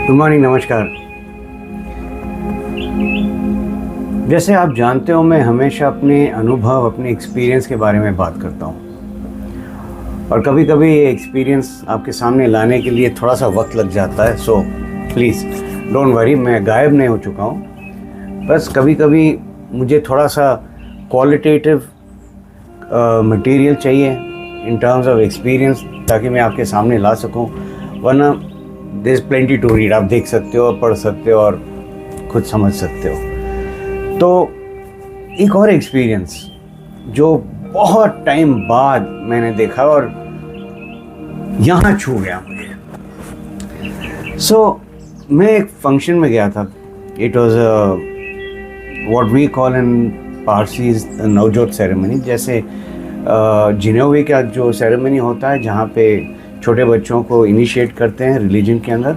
Good morning, नमस्कार। जैसे आप जानते हो, मैं हमेशा अपने अनुभव, अपने एक्सपीरियंस के बारे में बात करता हूँ और कभी कभी ये एक्सपीरियंस आपके सामने लाने के लिए थोड़ा सा वक्त लग जाता है। सो प्लीज़ डोंट वरी, मैं गायब नहीं हो चुका हूँ। बस कभी कभी मुझे थोड़ा सा क्वालिटेटिव मटेरियल चाहिए इन टर्म्स ऑफ एक्सपीरियंस, ताकि मैं आपके सामने ला सकूँ। वरना there is plenty to read, आप देख सकते हो, पढ़ सकते हो और खुद समझ सकते हो। तो एक और एक्सपीरियंस जो बहुत टाइम बाद मैंने देखा और यहाँ छू गया मुझे। मैं एक फंक्शन में गया था। It was what we call in Parsis Navjot ceremony. जैसे जिनेवे का जो सेरेमनी होता है जहाँ पे छोटे बच्चों को इनिशिएट करते हैं रिलीजन के अंदर,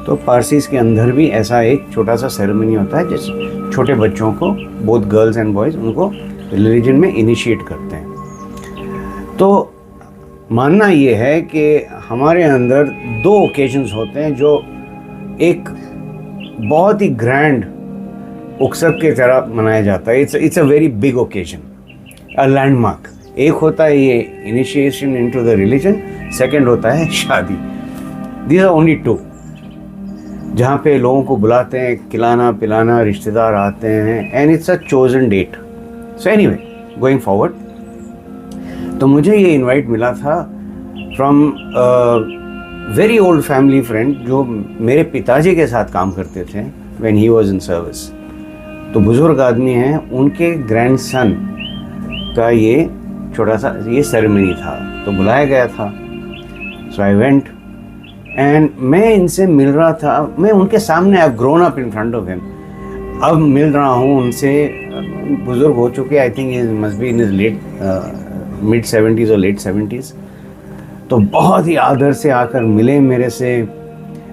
तो पारसीज के अंदर भी ऐसा एक छोटा सा सेरेमनी होता है जिस छोटे बच्चों को, बोथ गर्ल्स एंड बॉयज़, उनको रिलीजन में इनिशिएट करते हैं। तो मानना ये है कि हमारे अंदर दो ओकेजन्स होते हैं जो एक बहुत ही ग्रैंड उत्सव की तरह मनाया जाता है। It's a very big occasion, a landmark. एक होता है ये initiation into the religion, second होता है शादी। दीज आर ओनली टू, जहाँ पे लोगों को बुलाते हैं, खिलाना पिलाना, रिश्तेदार आते हैं, and it's a chosen date. So anyway, going forward, तो मुझे ये इनवाइट मिला था from very old family friend जो मेरे पिताजी के साथ काम करते थे when he was in service. तो बुजुर्ग आदमी हैं, उनके ग्रैंडसन का ये छोटा सा ये सेरेमनी था, तो बुलाया गया था। सो आई वेंट एंड मैं इनसे मिल रहा था। मैं उनके सामने, I have grown up in front of him, अब मिल रहा हूँ उनसे। बुजुर्ग हो चुके, I think he must be in his late mid 70s और लेट 70s। तो बहुत ही आदर से आकर मिले मेरे से,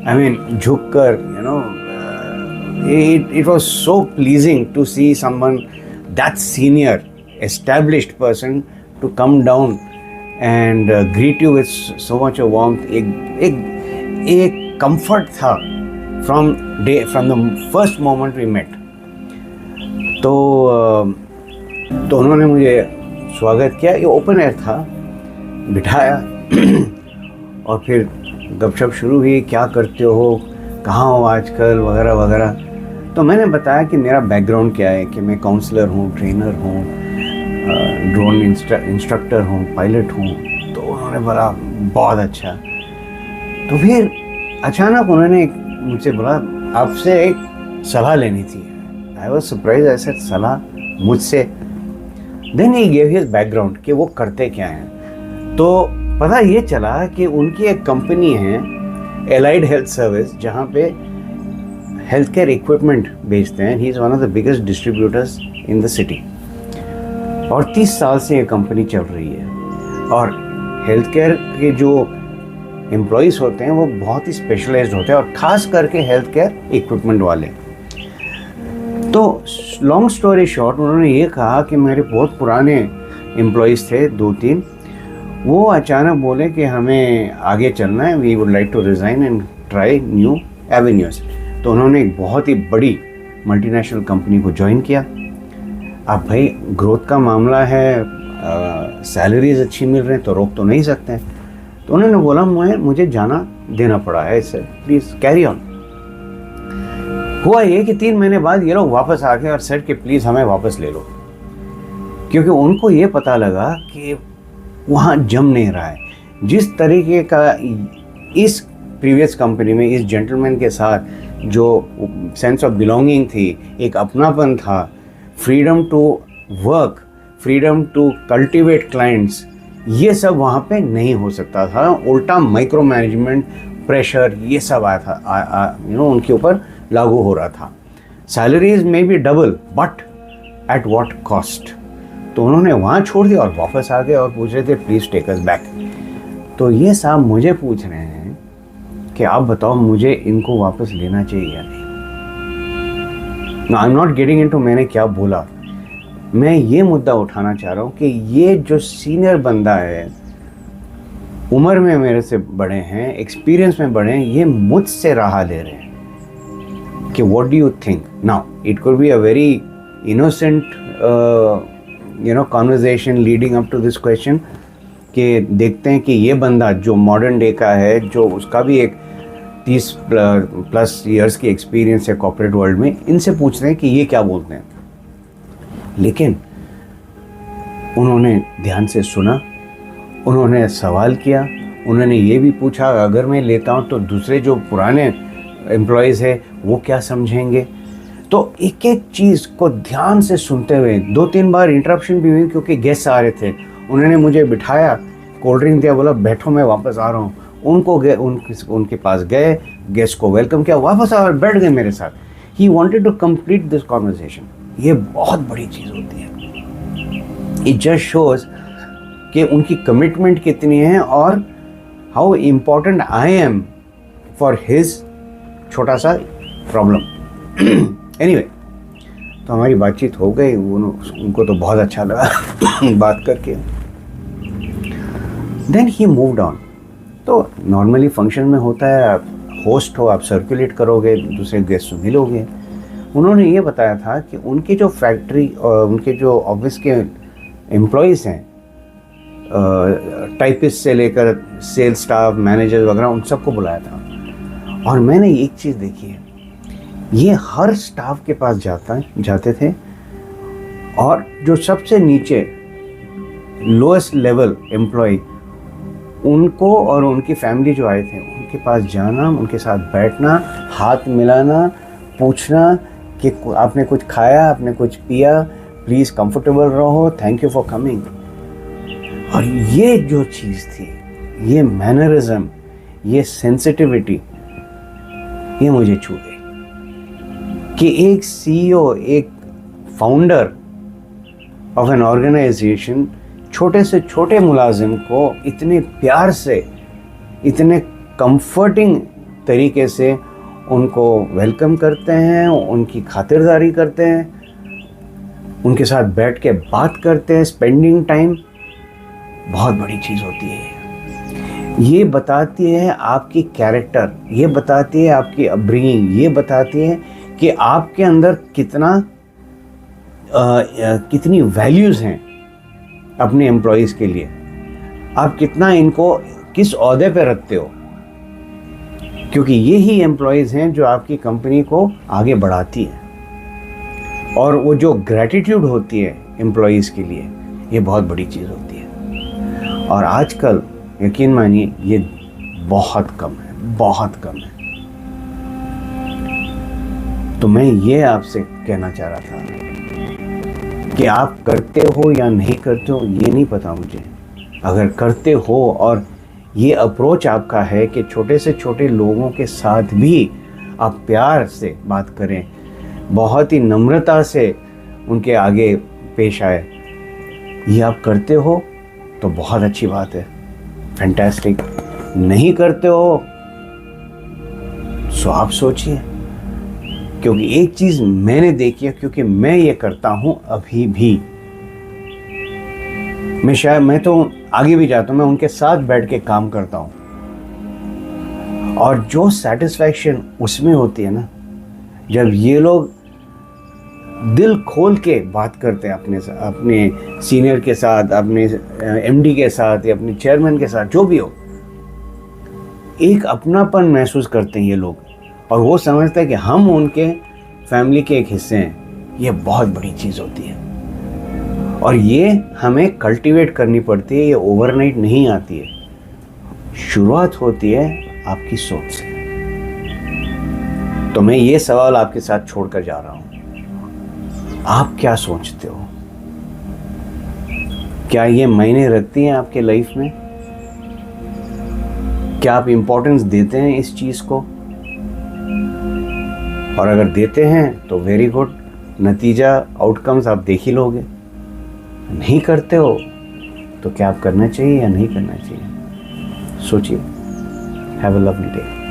आई मीन झुक कर, you know, it was so pleasing to see someone that senior, established person to come down and greet you with so much of warmth. एक comfort था from the first moment we met. तो उन्होंने मुझे स्वागत किया। ये open air था, बिठाया और फिर गपशप शुरू हुई। क्या करते हो, कहाँ हो आजकल, वगैरह वगैरह। तो मैंने बताया कि मेरा बैकग्राउंड क्या है, कि मैं काउंसलर हूँ, ट्रेनर हूँ, ड्रोन इंस्ट्रक्टर हूँ, पायलट हूँ। तो उन्होंने बोला बहुत अच्छा। तो फिर अचानक उन्होंने मुझसे बोला आपसे एक सलाह लेनी थी। आई वॉज सरप्राइज, ऐसे सलाह मुझसे। Then he gave his background कि वो करते क्या हैं। तो पता ये चला कि उनकी एक कंपनी है एलाइड हेल्थ सर्विस, जहाँ पे हेल्थ केयर इक्विपमेंट बेचते हैं। He is one of the biggest distributors in the city और 30 साल से ये कंपनी चल रही है। और हेल्थ केयर के जो एम्प्लॉयज़ होते हैं वो बहुत ही स्पेशलाइज्ड होते हैं, और ख़ास करके हेल्थ केयर इक्विपमेंट वाले। तो लॉन्ग स्टोरी शॉर्ट, उन्होंने ये कहा कि मेरे बहुत पुराने एम्प्लॉयज़ थे 2-3, वो अचानक बोले कि हमें आगे चलना है, we would like to resign and try new avenues. तो उन्होंने एक बहुत ही बड़ी मल्टीनेशनल कंपनी को ज्वाइन किया। अब भाई ग्रोथ का मामला है, सैलरीज अच्छी मिल रहे हैं, तो रोक तो नहीं सकते। तो उन्होंने बोला मुझे जाना देना पड़ा है, सर प्लीज़ कैरी ऑन। हुआ ये कि 3 महीने बाद ये लोग वापस आ गए और सेड कि प्लीज़ हमें वापस ले लो, क्योंकि उनको ये पता लगा कि वहाँ जम नहीं रहा है। जिस तरीके का इस प्रीवियस कंपनी में इस जेंटलमैन के साथ जो सेंस ऑफ बिलोंगिंग थी, एक अपनापन था, freedom to work, freedom to cultivate clients, ये सब वहाँ पे नहीं हो सकता था। उल्टा माइक्रो मैनेजमेंट, प्रेशर, ये सब आया था, उनके ऊपर लागू हो रहा था। सैलरीज में भी double, but at what cost. तो उन्होंने वहाँ छोड़ दिया और वापस आ गए और पूछ रहे थे प्लीज़ टेक अस बैक। तो ये साहब मुझे पूछ रहे हैं कि आप बताओ मुझे इनको वापस लेना चाहिए या नहीं। I am not getting into मैंने क्या बोला, मैं ये मुद्दा उठाना चाह रहा हूँ कि ये जो सीनियर बंदा है, उम्र में मेरे से बड़े हैं, एक्सपीरियंस में बड़े हैं, ये मुझसे राह ले रहे हैं। कि what do you think now. It could be a very innocent conversation leading up to this question, कि देखते हैं कि ये बंदा जो मॉडर्न डे का है, जो उसका भी एक 30+ ईयर्स की एक्सपीरियंस है कॉर्पोरेट वर्ल्ड में, इनसे पूछते हैं कि ये क्या बोलते हैं. लेकिन उन्होंने ध्यान से सुना, उन्होंने सवाल किया, उन्होंने ये भी पूछा अगर मैं लेता हूँ तो दूसरे जो पुराने एम्प्लॉयज़ है वो क्या समझेंगे. तो एक एक चीज़ को ध्यान से सुनते हुए, 2-3 बार इंटरप्शन भी हुई क्योंकि गेस्ट आ रहे थे. उन्होंने मुझे बिठाया, कोल्ड ड्रिंक दिया, बोला बैठो मैं वापस आ रहा हूँ. उनके पास गए, गेस्ट को वेलकम किया, वापस आ बैठ गए मेरे साथ. He wanted to complete this conversation. ये बहुत बड़ी चीज़ होती है. इट जस्ट शोज कि उनकी कमिटमेंट कितनी है और how important I am for his छोटा सा प्रॉब्लम. एनीवे, तो हमारी बातचीत हो गई. उनको तो बहुत अच्छा लगा बात करके. Then he moved on. तो नॉर्मली फंक्शन में होता है, आप होस्ट हो, आप सर्कुलेट करोगे, दूसरे गेस्ट से मिलोगे. उन्होंने ये बताया था कि उनकी जो फैक्ट्री और उनके जो ऑफिस के एम्प्लॉयज़ हैं, टाइपिस्ट से लेकर सेल्स स्टाफ, मैनेजर वगैरह, उन सबको बुलाया था. और मैंने एक चीज़ देखी है, ये हर स्टाफ के पास जाते थे और जो सबसे नीचे लोएस्ट लेवल एम्प्लॉय, उनको और उनकी फैमिली जो आए थे उनके पास जाना, उनके साथ बैठना, हाथ मिलाना, पूछना कि आपने कुछ खाया, आपने कुछ पिया, प्लीज़ कंफर्टेबल रहो, थैंक यू फॉर कमिंग. और ये जो चीज़ थी, ये मैनरिज्म, ये सेंसिटिविटी, ये मुझे छू गई कि एक CEO, एक फाउंडर ऑफ एन ऑर्गेनाइजेशन छोटे से छोटे मुलाजिम को इतने प्यार से, इतने कंफर्टिंग तरीके से उनको वेलकम करते हैं, उनकी खातिरदारी करते हैं, उनके साथ बैठ के बात करते हैं, स्पेंडिंग टाइम. बहुत बड़ी चीज़ होती है. ये बताती है आपकी कैरेक्टर, ये बताती है आपकी अपब्रिंगिंग, ये बताती है कि आपके अंदर कितनी वैल्यूज़ हैं अपने एम्प्लॉयज़ के लिए, आप कितना इनको किस ओहदे पे रखते हो. क्योंकि ये ही एम्प्लॉयज़ हैं जो आपकी कंपनी को आगे बढ़ाती है. और वो जो ग्रैटिट्यूड होती है एम्प्लॉयज़ के लिए, ये बहुत बड़ी चीज़ होती है. और आजकल यकीन मानिए ये बहुत कम है, बहुत कम है. तो मैं ये आपसे कहना चाह रहा था कि आप करते हो या नहीं करते हो ये नहीं पता मुझे. अगर करते हो और ये अप्रोच आपका है कि छोटे से छोटे लोगों के साथ भी आप प्यार से बात करें, बहुत ही नम्रता से उनके आगे पेश आए, ये आप करते हो तो बहुत अच्छी बात है, फैंटास्टिक. नहीं करते हो सो आप सोचिए. क्योंकि एक चीज़ मैंने देखी है, क्योंकि मैं ये करता हूँ अभी भी. मैं तो आगे भी जाता हूँ, मैं उनके साथ बैठ के काम करता हूँ. और जो सेटिस्फैक्शन उसमें होती है ना, जब ये लोग दिल खोल के बात करते हैं अपने सीनियर के साथ, अपने MD के साथ या अपने चेयरमैन के साथ, जो भी हो, एक अपनापन महसूस करते हैं ये लोग. और वो समझते हैं कि हम उनके फैमिली के एक हिस्से हैं. ये बहुत बड़ी चीज़ होती है और ये हमें कल्टीवेट करनी पड़ती है. ये ओवरनाइट नहीं आती है. शुरुआत होती है आपकी सोच से. तो मैं ये सवाल आपके साथ छोड़कर जा रहा हूँ, आप क्या सोचते हो? क्या ये मायने रखती हैं आपके लाइफ में? क्या आप इम्पोर्टेंस देते हैं इस चीज़ को? और अगर देते हैं तो वेरी गुड, नतीजा, आउटकम्स आप देख ही लोगे. नहीं करते हो तो क्या आप करना चाहिए या नहीं करना चाहिए? सोचिए. Have a lovely day.